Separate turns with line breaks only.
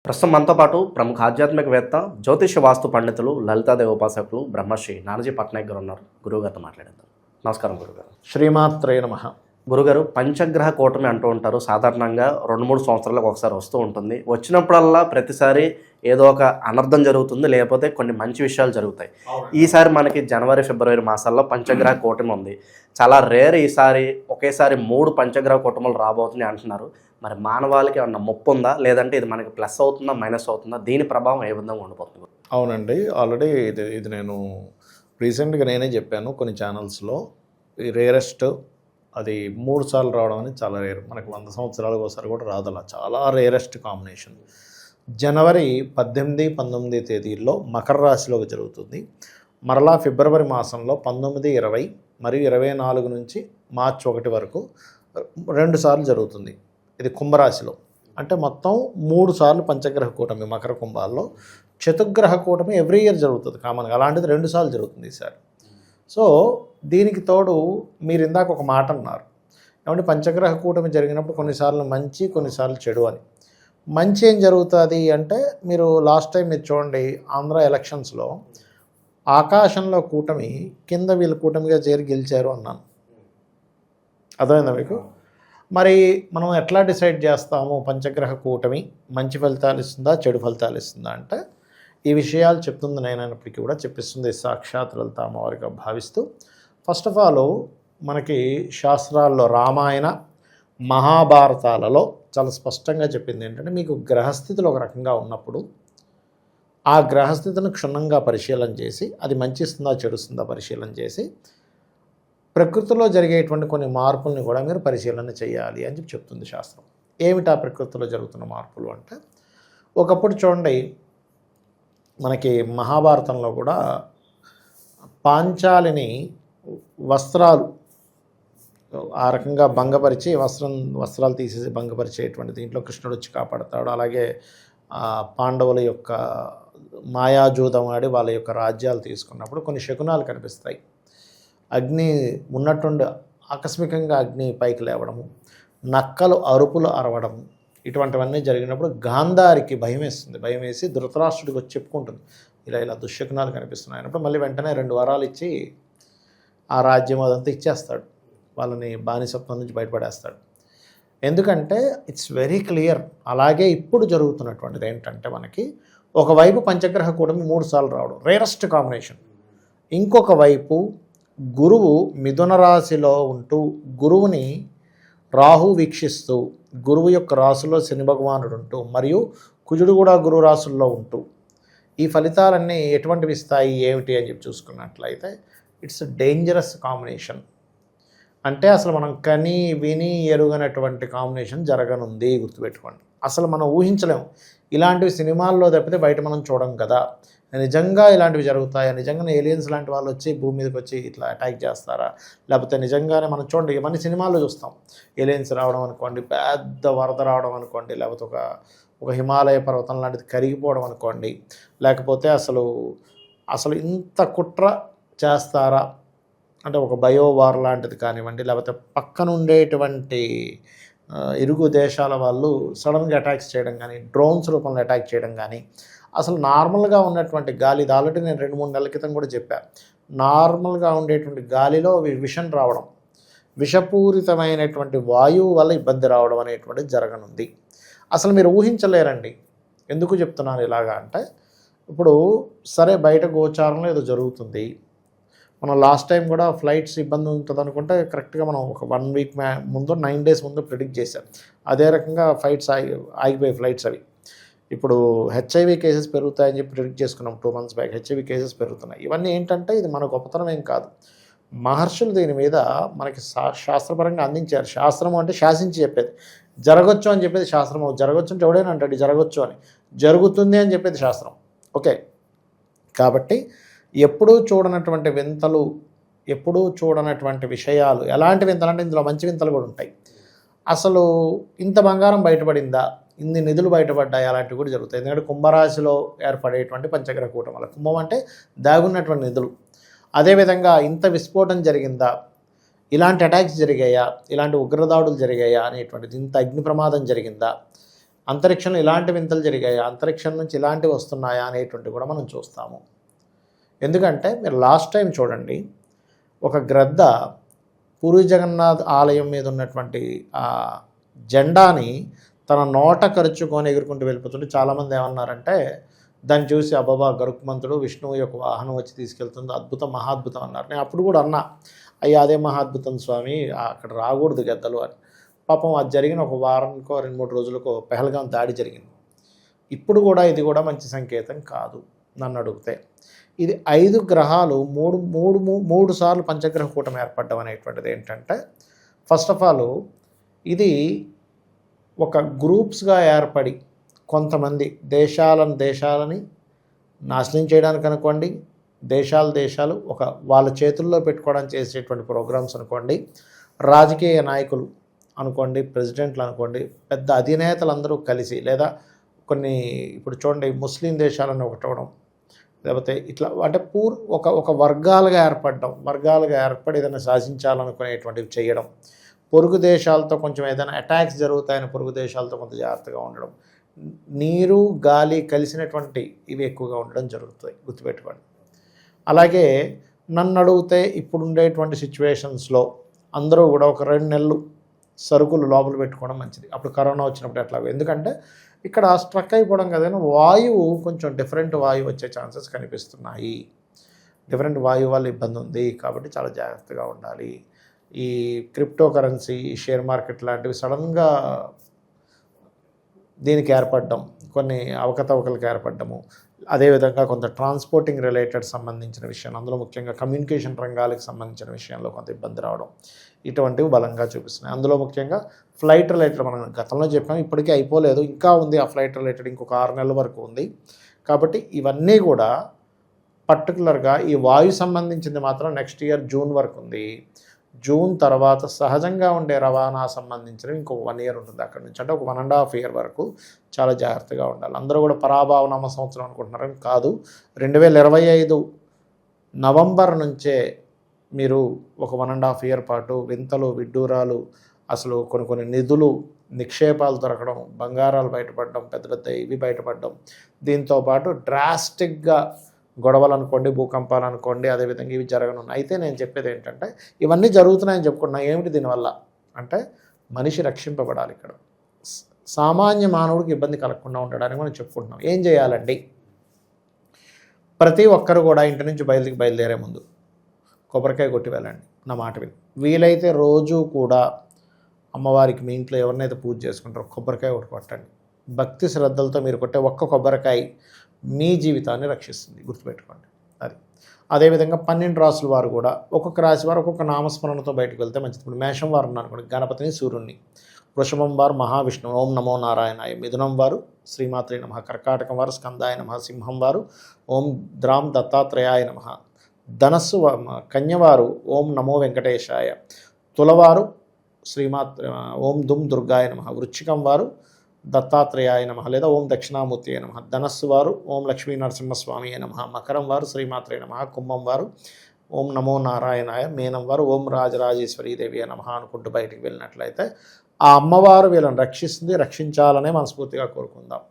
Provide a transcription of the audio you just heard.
ప్రస్తుతం మనతో పాటు ప్రముఖ ఆధ్యాత్మికవేత్త, జ్యోతిష వాస్తు పండితులు, లలితాదేవి ఉపాసకులు బ్రహ్మశ్రీ నానాజీ పట్నాయక్ గారు ఉన్నారు. గురువుగారితో మాట్లాడేద్దాం. నమస్కారం గురుగారు.
శ్రీమాత్రే నమః.
గురుగారు, పంచగ్రహ కూటమి అంటూ ఉంటారు. సాధారణంగా 2-3 సంవత్సరాలకు ఒకసారి వస్తూ ఉంటుంది. వచ్చినప్పుడల్లా ప్రతిసారి ఏదో ఒక అనర్థం జరుగుతుంది, లేకపోతే కొన్ని మంచి విషయాలు జరుగుతాయి. ఈసారి మనకి జనవరి, ఫిబ్రవరి మాసాల్లో పంచగ్రహ కూటమి ఉంది. చాలా రేర్ ఈసారి ఒకేసారి 3 పంచగ్రహ కూటములు రాబోతున్నాయి అంటున్నారు. మరి మానవాళికి ఏమన్నా ముప్పు ఉందా, లేదంటే ఇది మనకి ప్లస్ అవుతుందా, మైనస్ అవుతుందా? దీని ప్రభావం ఏ విధంగా ఉండిపోతుంది?
అవునండి, ఆల్రెడీ ఇది నేను రీసెంట్గా నేనే చెప్పాను కొన్ని ఛానల్స్లో. ఈ రేరెస్ట్ అది 3 సార్లు రావడం అనేది చాలా రేర్. మనకు 100 సంవత్సరాలకు ఒకసారి కూడా రాదు. అలా చాలా రేరెస్ట్ కాంబినేషన్. జనవరి 18, 19 తేదీల్లో మకర రాశిలోకి జరుగుతుంది. మరలా ఫిబ్రవరి మాసంలో 19, 20 మరియు 24 నుంచి మార్చి 1 వరకు 2 సార్లు జరుగుతుంది. ఇది కుంభరాశిలో. అంటే మొత్తం 3 సార్లు పంచగ్రహ కూటమి మకర కుంభాల్లో. చతుర్గ్రహ కూటమి ఎవ్రీ ఇయర్ జరుగుతుంది కామన్గా. అలాంటిది 2 సార్లు జరుగుతుంది ఈసారి. సో దీనికి తోడు మీరు ఇందాక ఒక మాట అన్నారు, ఏమంటే పంచగ్రహ కూటమి జరిగినప్పుడు కొన్నిసార్లు మంచి, కొన్నిసార్లు చెడు అని. మంచి ఏం జరుగుతుంది అంటే, మీరు లాస్ట్ టైం మీరు చూడండి, ఆంధ్ర ఎలక్షన్స్లో ఆకాశంలో కూటమి, కింద వీళ్ళు కూటమిగా చేరి గెలిచారు అన్నాను. అర్థమైందా మీకు? మరి మనం ఎట్లా డిసైడ్ చేస్తాము పంచగ్రహ కూటమి మంచి ఫలితాలు ఇస్తుందా, చెడు ఫలితాలు ఇస్తుందా అంటే, ఈ విషయాలు చెప్తుంది నేనైనప్పటికీ కూడా చెప్పిస్తుంది సాక్షాత్ లలిత అమ్మవారిగా భావిస్తూ. ఫస్ట్ ఆఫ్ ఆల్ మనకి శాస్త్రాల్లో రామాయణ, మహాభారతాలలో చాలా స్పష్టంగా చెప్పింది ఏంటంటే, మీకు గ్రహస్థితులు ఒక రకంగా ఉన్నప్పుడు ఆ గ్రహస్థితిని క్షుణ్ణంగా పరిశీలన చేసి, అది మంచి ఇస్తుందా చెడుస్తుందా పరిశీలన చేసి, ప్రకృతిలో జరిగేటువంటి కొన్ని మార్పుల్ని కూడా మీరు పరిశీలన చేయాలి అని చెప్తుంది శాస్త్రం. ఏమిటా ప్రకృతిలో జరుగుతున్న మార్పులు అంటే, ఒకప్పుడు చూడండి మనకి మహాభారతంలో కూడా పాంచాలిని వస్త్రాలు ఆ రకంగా భంగపరిచి వస్త్రాలు తీసేసి భంగపరిచేటువంటి దీంట్లో కృష్ణుడు వచ్చి కాపాడతాడు. అలాగే పాండవుల యొక్క మాయాజూదం ఆడి వాళ్ళ యొక్క రాజ్యాలు తీసుకున్నప్పుడు కొన్ని శకునాలు కనిపిస్తాయి. అగ్ని ఉన్నట్టుండి ఆకస్మికంగా అగ్ని పైకి లేవడము, నక్కలు అరుపులు అరవడము, ఇటువంటివన్నీ జరిగినప్పుడు గాంధారికి భయం వేస్తుంది. భయం వేసి ధృతరాష్ట్రుడికి వచ్చి చెప్పుకుంటుంది, ఇలా దుశ్శకునాలు కనిపిస్తున్నాయి అన్నప్పుడు మళ్ళీ వెంటనే 2 వరాలు ఇచ్చి ఆ రాజ్యం అదంతా ఇచ్చేస్తాడు. వాళ్ళని బానిసత్వం నుంచి బయటపడేస్తాడు. ఎందుకంటే ఇట్స్ వెరీ క్లియర్. అలాగే ఇప్పుడు జరుగుతున్నటువంటిది ఏంటంటే, మనకి ఒకవైపు పంచగ్రహ కూటమి 3 సార్లు రావడం రేరెస్ట్ కాంబినేషన్. ఇంకొక వైపు గురువు మిథున రాశిలో ఉంటూ గురువుని రాహు వీక్షిస్తూ, గురువు యొక్క రాశిలో శని భగవానుడు ఉంటూ, మరియు కుజుడు కూడా గురువు రాశుల్లో ఉంటూ, ఈ ఫలితాలన్నీ ఎటువంటివి ఇస్తాయి ఏమిటి అని చెప్పి చూసుకున్నట్లయితే, ఇట్స్ డేంజరస్ కాంబినేషన్. అంటే అసలు మనం కని విని ఎరుగనటువంటి కాంబినేషన్ జరగనుంది, గుర్తుపెట్టుకోండి. అసలు మనం ఊహించలేము. ఇలాంటివి సినిమాల్లో తప్పితే బయట మనం చూడం కదా. నిజంగా ఇలాంటివి జరుగుతాయా, నిజంగానే ఏలియన్స్ లాంటి వాళ్ళు వచ్చి భూమి మీదకి వచ్చి ఇట్లా అటాక్ చేస్తారా, లేకపోతే నిజంగానే మనం చూడండి ఇవన్నీ సినిమాల్లో చూస్తాం. ఏలియన్స్ రావడం అనుకోండి, పెద్ద వరద రావడం అనుకోండి, లేకపోతే ఒక హిమాలయ పర్వతం లాంటిది కరిగిపోవడం అనుకోండి, లేకపోతే అసలు ఇంత కుట్ర చేస్తారా అంటే ఒక బయోవార్ లాంటిది కానివ్వండి, లేకపోతే పక్కన ఉండేటువంటి ఇరుగు దేశాల వాళ్ళు సడన్గా అటాక్స్ చేయడం కానీ, డ్రోన్స్ రూపంలో అటాక్ చేయడం కానీ, అసలు నార్మల్గా ఉన్నటువంటి గాలి, ఇది ఆల్రెడీ నేను 2-3 నెలల క్రితం కూడా చెప్పాను, నార్మల్గా ఉండేటువంటి గాలిలో విషం రావడం, విషపూరితమైనటువంటి వాయువు వల్ల ఇబ్బంది రావడం అనేటువంటిది జరగనుంది. అసలు మీరు ఊహించలేరండి. ఎందుకు చెప్తున్నాను ఇలాగా అంటే, ఇప్పుడు సరే బయట గోచారంలో ఏదో జరుగుతుంది, మనం లాస్ట్ టైం కూడా ఫ్లైట్స్ ఇబ్బంది ఉంటుంది అనుకుంటే కరెక్ట్గా మనం ఒక 1 వీక్ ముందు 9 డేస్ ముందు ప్రిడిక్ట్ చేశాం. అదే రకంగా ఆగిపోయి ఫ్లైట్స్ అవి. ఇప్పుడు హెచ్ఐవి కేసెస్ పెరుగుతాయని చెప్పి ప్రిడిక్ట్ చేసుకున్నాం 2 months బ్యాక్. హెచ్ఐవి కేసెస్ పెరుగుతున్నాయి. ఇవన్నీ ఏంటంటే, ఇది మన గొప్పతనం ఏం కాదు. మహర్షులు దీని మీద మనకి శాస్త్రపరంగా అందించారు. శాస్త్రం అంటే శాసించి చెప్పేది, జరగచ్చు అని చెప్పేది శాస్త్రం. జరగచ్చు అంటే ఎవడైనా అంటాడు జరగచ్చు అని, జరుగుతుంది అని చెప్పేది శాస్త్రం. ఓకే, కాబట్టి ఎప్పుడూ చూడనటువంటి వింతలు, ఎప్పుడూ చూడనటువంటి విషయాలు. ఎలాంటి వింతలు అంటే, ఇందులో మంచి వింతలు కూడా ఉంటాయి. అసలు ఇంత బంగారం బయటపడిందా, ఇన్ని నిధులు బయటపడ్డాయి, అలాంటివి కూడా జరుగుతాయి. ఎందుకంటే కుంభరాశిలో ఏర్పడేటువంటి పంచగ్రహ కూటముల, కుంభం అంటే దాగున్నటువంటి నిధులు. అదేవిధంగా ఇంత విస్ఫోటం జరిగిందా, ఇలాంటి అటాక్స్ జరిగాయా, ఇలాంటి ఉగ్రదాడులు జరిగాయా అనేటువంటిది, ఇంత అగ్ని ప్రమాదం జరిగిందా, అంతరిక్షంలో ఇలాంటి వింతలు జరిగాయా, అంతరిక్షం నుంచి ఇలాంటివి వస్తున్నాయా అనేటువంటివి కూడా మనం చూస్తాము. ఎందుకంటే మీరు లాస్ట్ టైం చూడండి, ఒక గ్రద్ద పూరి జగన్నాథ్ ఆలయం మీద ఉన్నటువంటి ఆ జెండాని తన నోట ఖర్చుకొని ఎగురుకుంటూ వెళ్ళిపోతుంటే చాలామంది ఏమన్నారంటే, దాన్ని చూసి అబ్బాబా గరుత్మంతుడు విష్ణువు యొక్క వాహనం వచ్చి తీసుకెళ్తుంది, అద్భుతం మహాద్భుతం అన్నారు. నేను అప్పుడు కూడా అన్నా, అయ్యా అదే మహాద్భుతం స్వామి, అక్కడ రాకూడదు గద్దలు అని. పాపం అది జరిగిన ఒక వారానికో 2-3 రోజులకో పెహల్గాం దాడి జరిగింది. ఇప్పుడు కూడా ఇది కూడా మంచి సంకేతం కాదు నన్ను అడిగితే. ఇది 5 గ్రహాలు మూడు సార్లు పంచగ్రహ కూటమి ఏర్పడడం అనేటువంటిది ఏంటంటే, ఫస్ట్ ఆఫ్ ఆల్ ఇది ఒక గ్రూప్స్గా ఏర్పడి కొంతమంది దేశాలని నాశనం చేయడానికి అనుకోండి, దేశాలు ఒక వాళ్ళ చేతుల్లో పెట్టుకోవడానికి చేసేటువంటి ప్రోగ్రామ్స్ అనుకోండి, రాజకీయ నాయకులు అనుకోండి, ప్రెసిడెంట్లు అనుకోండి, పెద్ద అధినేతలందరూ కలిసి, లేదా కొన్ని ఇప్పుడు చూడండి ముస్లిం దేశాలను ఒకటవడం, లేకపోతే ఇట్లా అంటే ఒక వర్గాలుగా ఏర్పడి ఏదైనా శాసించాలనుకునేటువంటివి చేయడం, పొరుగు దేశాలతో కొంచెం ఏదైనా అటాక్స్ జరుగుతాయని పొరుగు దేశాలతో కొంత జాగ్రత్తగా ఉండడం, నీరు గాలి కలిసినటువంటి ఇవి ఎక్కువగా ఉండడం జరుగుతాయి, గుర్తుపెట్టుకోండి. అలాగే నన్ను అడిగితే ఇప్పుడు ఉండేటువంటి సిచ్యువేషన్స్లో అందరూ కూడా ఒక 2 నెలలు సరుకులు లోపల పెట్టుకోవడం మంచిది. అప్పుడు కరోనా వచ్చినప్పుడు ఎట్లాగో, ఎందుకంటే ఇక్కడ స్ట్రక్ అయిపోవడం కదైనా వాయువు కొంచెం డిఫరెంట్ వాయువు వచ్చే ఛాన్సెస్ కనిపిస్తున్నాయి. డిఫరెంట్ వాయువు వల్ల ఇబ్బంది ఉంది, కాబట్టి చాలా జాగ్రత్తగా ఉండాలి. ఈ క్రిప్టో కరెన్సీ, షేర్ మార్కెట్ లాంటివి సడన్గా దీనికి ఏర్పడడం, కొన్ని అవకతవకలకు ఏర్పడము, అదేవిధంగా కొంత ట్రాన్స్పోర్టింగ్ రిలేటెడ్ సంబంధించిన విషయం, అందులో ముఖ్యంగా కమ్యూనికేషన్ రంగాలకు సంబంధించిన విషయంలో కొంత ఇబ్బంది రావడం, ఇటువంటివి బలంగా చూపిస్తున్నాయి. అందులో ముఖ్యంగా ఫ్లైట్ రిలేటెడ్ మనం గతంలో చెప్పాము, ఇప్పటికీ అయిపోలేదు, ఇంకా ఉంది ఆ ఫ్లైట్ రిలేటెడ్, ఇంకొక 6 నెలల వరకు ఉంది. కాబట్టి ఇవన్నీ కూడా పర్టికులర్గా ఈ వాయు సంబంధించింది మాత్రం నెక్స్ట్ ఇయర్ జూన్ వరకు ఉంది. జూన్ తర్వాత సహజంగా ఉండే రవాణా సంబంధించినవి ఇంకొక 1 ఇయర్ ఉంటుంది. అక్కడి నుంచి అంటే ఒక 1.5 ఇయర్ వరకు చాలా జాగ్రత్తగా ఉండాలి. అందరూ కూడా పరాభావనామ సంవత్సరం అనుకుంటున్నారని కాదు, 2025 నవంబర్ నుంచే మీరు ఒక 1.5 ఇయర్ పాటు వింతలు విడ్డూరాలు, అసలు కొన్ని నిధులు నిక్షేపాలు దొరకడం, బంగారాలు బయటపడడం, పెద్ద ఇవి బయటపడడం, దీంతోపాటు డ్రాస్టిక్గా గొడవలు అనుకోండి, భూకంపాలు అనుకోండి, అదేవిధంగా ఇవి జరగనున్నాయి. అయితే నేను చెప్పేది ఏంటంటే, ఇవన్నీ జరుగుతున్నాయని చెప్పుకున్నా, ఏమిటి దీనివల్ల అంటే మనిషి రక్షింపబడాలి. ఇక్కడ సామాన్య మానవుడికి ఇబ్బంది కలగకుండా ఉండడానికి మనం చెప్పుకుంటున్నాం. ఏం చేయాలండి? ప్రతి ఒక్కరు కూడా ఇంటి నుంచి బయలుదేరే ముందు కొబ్బరికాయ కొట్టి వెళ్ళండి. నా మాట విని వీలైతే రోజు కూడా అమ్మవారికి మీ ఇంట్లో ఎవరినైతే పూజ చేసుకుంటారో కొబ్బరికాయ ఒకటి కొట్టండి. భక్తి శ్రద్ధలతో మీరు కొట్టే ఒక్క కొబ్బరికాయ మీ జీవితాన్ని రక్షిస్తుంది, గుర్తుపెట్టుకోండి. అదేవిధంగా 12 రాసుల వారు కూడా ఒక్కొక్క రాశి వారు ఒక్కొక్క నామస్మరణతో బయటకు వెళ్తే మంచిది. ఇప్పుడు మేషం వారు అనుకోండి, గణపతిని, సూర్యుడిని. వృషభం వారు మహావిష్ణువు, ఓం నమో నారాయణాయ. మిథునం వారు శ్రీమాత్రే నమః. కర్కాటకం వారు స్కందాయ నమః. సింహం వారు ఓం ద్రాం దత్తాత్రేయాయ నమః. ధనస్సు కన్యవారు ఓం నమో వెంకటేశాయ. తులవారు ఓం దుం దుర్గాయ నమః. వృశ్చికం వారు దత్తాత్రేయాయ నమః లేదా ఓం దక్షిణామూర్తి నమః. ధనస్సు వారు ఓం లక్ష్మీ నరసింహస్వామి నమః. మకరం వారు శ్రీమాత్రే నమః. కుంభం వారు ఓం నమో నారాయణాయ. మీనం వారు ఓం రాజరాజేశ్వరీదేవి నమః అనుకుంటూ బయటికి వెళ్ళినట్లయితే ఆ అమ్మవారు వీళ్ళని రక్షిస్తుంది, రక్షించాలనే మనస్ఫూర్తిగా కోరుకుందాం.